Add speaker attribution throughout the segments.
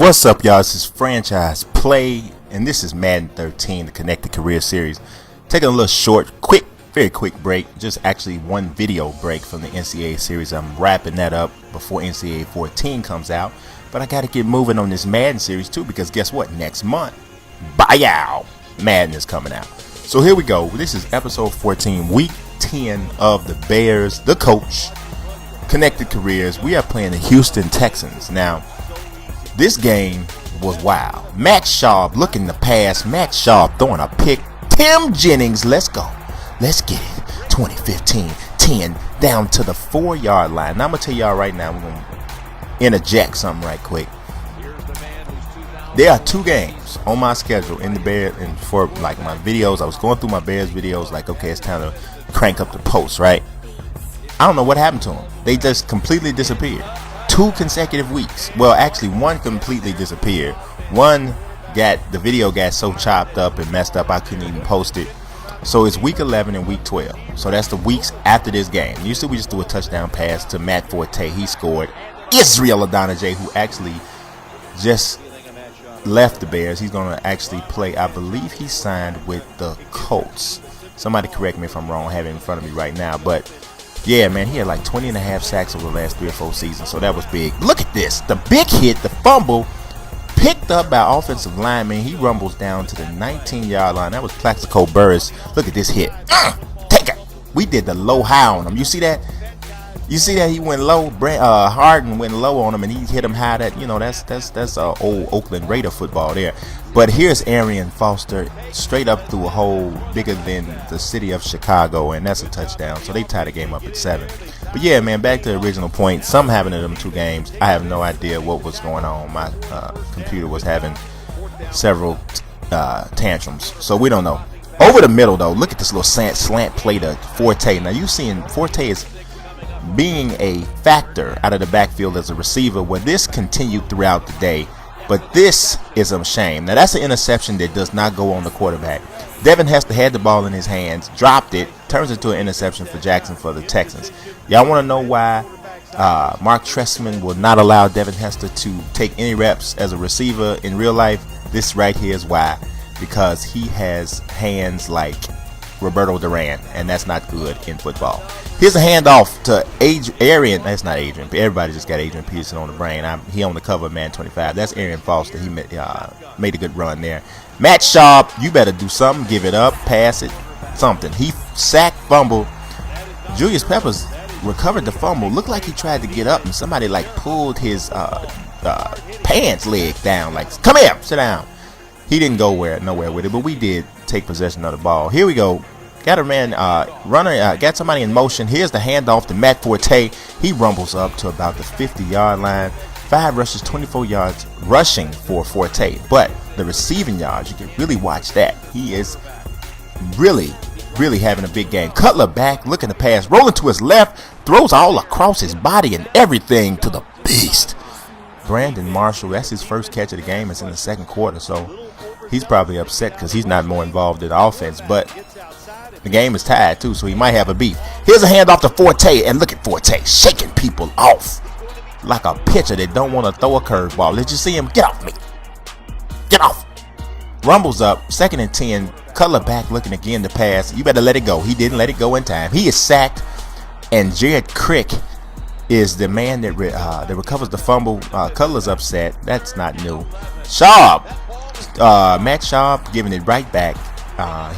Speaker 1: What's up, y'all? This is Franchise Play, and this is Madden 13, the Connected Career Series. Taking a little short, very quick break. Just actually one video break from the NCAA series. I'm wrapping that up before NCAA 14 comes out. But I got to get moving on this Madden series too, because guess what? Next month, buyout, Madden is coming out. So here we go. This is episode 14, week 10 of the Bears, the coach, Connected Careers. We are playing the Houston Texans. Now, this game was wild. Max Schaub looking to pass. Max Schaub throwing a pick. Tim Jennings, let's go. Let's get it. 2015, 10 down to the 4-yard line. Now I'm going to tell y'all right now, we're going to interject something right quick. There are 2 games on my schedule in the Bears, and for like my videos, I was going through my Bears videos like, okay, it's time to crank up the post, right? I don't know what happened to them. They just completely disappeared. 2 consecutive weeks. Well, actually, one completely disappeared. The video got so chopped up and messed up I couldn't even post it. So it's week 11 and week 12. So that's the weeks after this game. Usually we just do a touchdown pass to Matt Forte. He scored. Israel Adonijah, who actually just left the Bears. He's going to actually play. I believe he signed with the Colts. Somebody correct me if I'm wrong. I have it in front of me right now. But yeah, man, he had like 20 and a half sacks over the last 3 or 4 seasons, so that was big. Look at this. The big hit, the fumble, picked up by offensive lineman. He rumbles down to the 19-yard line. That was Plaxico Burress. Look at this hit. Take it. We did the low high on him. You see that? You see that he went low? Harden went low on him, and he hit him high. That's old Oakland Raider football there. But here's Arian Foster straight up through a hole bigger than the city of Chicago, and that's a touchdown. So they tie the game up at 7. But yeah, man, back to the original point. Something happened in them 2 games. I have no idea what was going on. My computer was having several tantrums, so we don't know. Over the middle, though, look at this little slant play to Forte. Now, you've seen Forte is being a factor out of the backfield as a receiver, where this continued throughout the day. But this is a shame. Now, that's an interception that does not go on the quarterback. Devin Hester had the ball in his hands, dropped it, turns into an interception for Jackson for the Texans. Y'all want to know why Mark Trestman will not allow Devin Hester to take any reps as a receiver in real life? This right here is why. Because he has hands like Roberto Duran, and that's not good in football. Here's a handoff to Arian. That's not Adrian. Everybody just got Adrian Peterson on the brain. He on the cover of Man 25. That's Arian Foster. He made a good run there. Matt Schaub, you better do something. Give it up. Pass it. Something. He sacked, fumble. Julius Peppers recovered the fumble. Looked like he tried to get up, and somebody like pulled his pants leg down. Like, come here, sit down. He didn't go nowhere with it, but we did take possession of the ball. Here we go. Got a man got somebody in motion. Here's the handoff to Matt Forte. He rumbles up to about the 50-yard line. 5 rushes, 24 yards rushing for Forte. But the receiving yards, you can really watch that. He is really having a big game. Cutler back, looking to pass, rolling to his left, throws all across his body and everything to the beast. Brandon Marshall, that's his first catch of the game. It's in the second quarter, so he's probably upset because he's not more involved in the offense. But the game is tied, too, so he might have a beef. Here's a handoff to Forte, and look at Forte shaking people off like a pitcher that don't want to throw a curveball. Did you see him? Get off me. Get off. Rumbles up, 2nd and 10. Cutler back looking again to pass. You better let it go. He didn't let it go in time. He is sacked, and Jared Crick is the man that recovers the fumble. Cutler's upset. That's not new. Schaub. Matt Schaub giving it right back.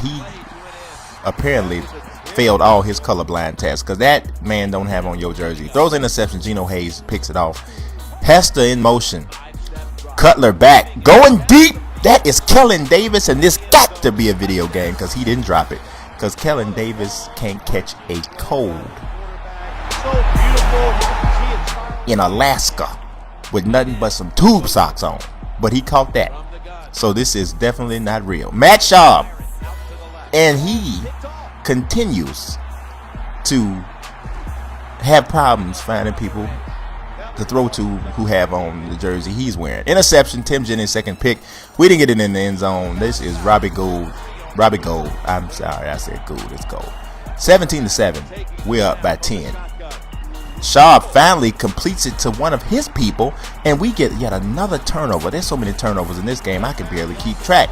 Speaker 1: He apparently failed all his colorblind tests, because that man don't have on your jersey. Throws interception. Geno Hayes picks it off. Hester in motion. Cutler back. Going deep. That is Kellen Davis, and this got to be a video game because he didn't drop it. Because Kellen Davis can't catch a cold in Alaska with nothing but some tube socks on. But he caught that. So this is definitely not real. Matt Schaub. And he continues to have problems finding people to throw to who have on the jersey he's wearing. Interception, Tim Jennings, 2nd pick. We didn't get it in the end zone. This is Robbie Gould. I'm sorry, I said Gould. It's Gould. 17-7. We're up by 10. Sharp finally completes it to one of his people, and we get yet another turnover. There's so many turnovers in this game, I can barely keep track.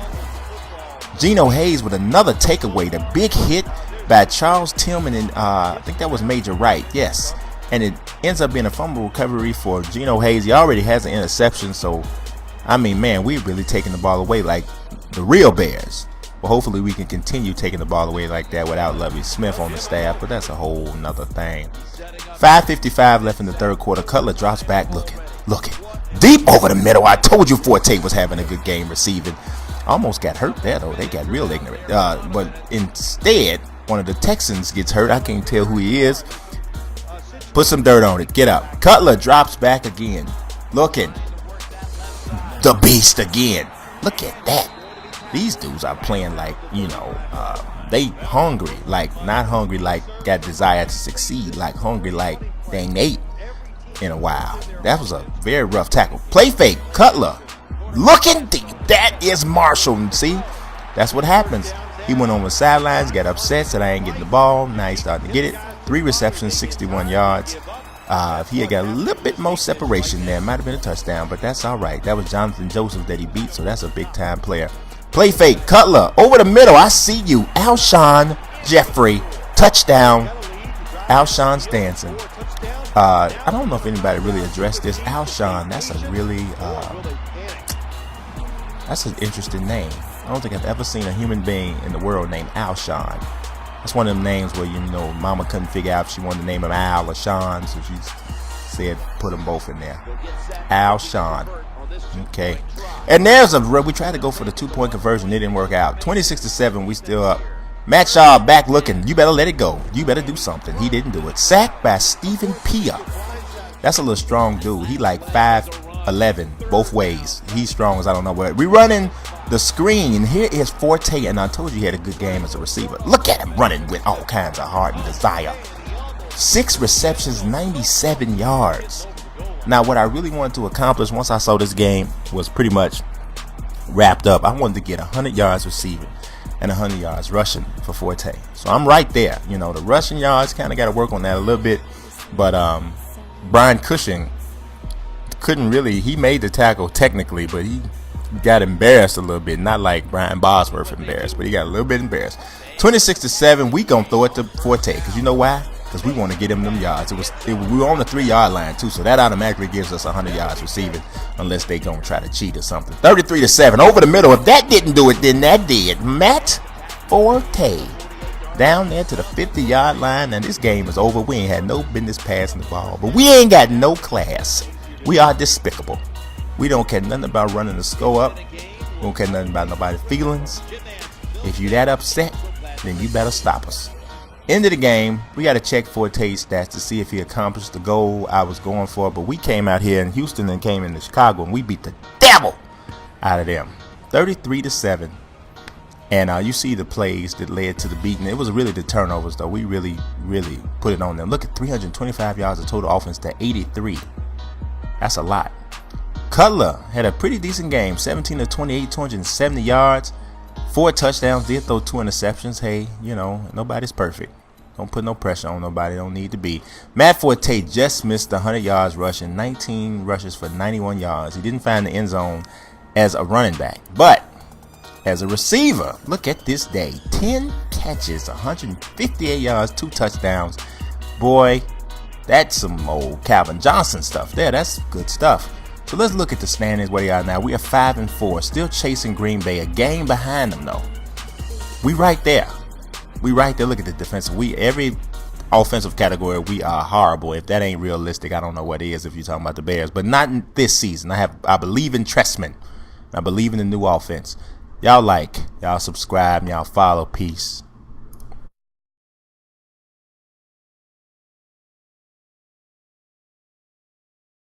Speaker 1: Geno Hayes with another takeaway. The big hit by Charles Tillman, and I think that was Major Wright. Yes. And it ends up being a fumble recovery for Geno Hayes. He already has an interception, so, I mean, man, we're really taking the ball away like the real Bears. Well, hopefully we can continue taking the ball away like that without Lovie Smith on the staff, but that's a whole nother thing. 5:55 left in the third quarter. Cutler drops back, looking deep over the middle. I told you Forte was having a good game receiving. Almost got hurt there, though. They got real ignorant. But instead, one of the Texans gets hurt. I can't tell who he is. Put some dirt on it. Get up. Cutler drops back again. Looking. The beast again. Look at that. These dudes are playing like, they hungry. Like, not hungry like got desire to succeed. Like, hungry like they ain't ate in a while. That was a very rough tackle. Play fake. Cutler. Looking deep. That is Marshall. See? That's what happens. He went on the sidelines, got upset, said I ain't getting the ball. Now he's starting to get it. 3 receptions, 61 yards. If he had got a little bit more separation there, might have been a touchdown, but that's all right. That was Jonathan Joseph that he beat, so that's a big-time player. Play fake, Cutler, over the middle. I see you. Alshon Jeffrey, touchdown. Alshon's dancing. I don't know if anybody really addressed this. Alshon, that's a really, that's an interesting name. I don't think I've ever seen a human being in the world named Alshon. That's one of them names where, mama couldn't figure out if she wanted to name him Al or Sean, so she said put them both in there. Alshon. Okay. And there's we tried to go for the 2-point conversion. It didn't work out. 26-7, we still up. Matt Shaw back looking. You better let it go. You better do something. He didn't do it. Sacked by Stephen Pia. That's a little strong dude. He like 5'11", both ways. He's strong as I don't know what. We running the screen, and here is Forte, and I told you he had a good game as a receiver. Look at him running with all kinds of heart and desire. 6 receptions, 97 yards. Now, what I really wanted to accomplish once I saw this game was pretty much wrapped up. I wanted to get 100 yards receiving and 100 yards rushing for Forte. So I'm right there. The rushing yards kind of got to work on that a little bit. But Brian Cushing couldn't really, he made the tackle technically, but he got embarrassed a little bit. Not like Brian Bosworth embarrassed, but he got a little bit embarrassed. 26-7, we gonna throw it to Forte, because you know why? Because we want to get him them yards. We were on the 3-yard line too, so that automatically gives us 100 yards receiving, unless they gonna try to cheat or something. 33-7, over the middle. If that didn't do it, then that did. Matt Forte down there to the 50-yard line, and this game is over. We ain't had no business passing the ball, but we ain't got no class. We are despicable. We don't care nothing about running the score up. We don't care nothing about nobody's feelings. If you that upset, then you better stop us. End of the game, we got to check Forte's stats to see if he accomplished the goal I was going for. But we came out here in Houston and came into Chicago, and we beat the devil out of them. 33-7. And you see the plays that led to the beating. It was really the turnovers, though. We really, really put it on them. Look at 325 yards of total offense to 83. That's a lot. Cutler had a pretty decent game. 17 of 28, 270 yards. 4 touchdowns, did throw 2 interceptions. Hey, nobody's perfect. Don't put no pressure on nobody. Don't need to be. Matt Forte just missed 100 yards rushing. 19 rushes for 91 yards. He didn't find the end zone as a running back. But as a receiver, look at this day. 10 catches, 158 yards, 2 touchdowns. Boy, that's some old Calvin Johnson stuff there. That's good stuff. So let's look at the standings where they are now. We are 5-4, still chasing Green Bay, a game behind them though. We right there. Look at the defensive. Every offensive category, we are horrible. If that ain't realistic, I don't know what is if you're talking about the Bears. But not in this season. I believe in Trestman. I believe in the new offense. Y'all subscribe, y'all follow. Peace.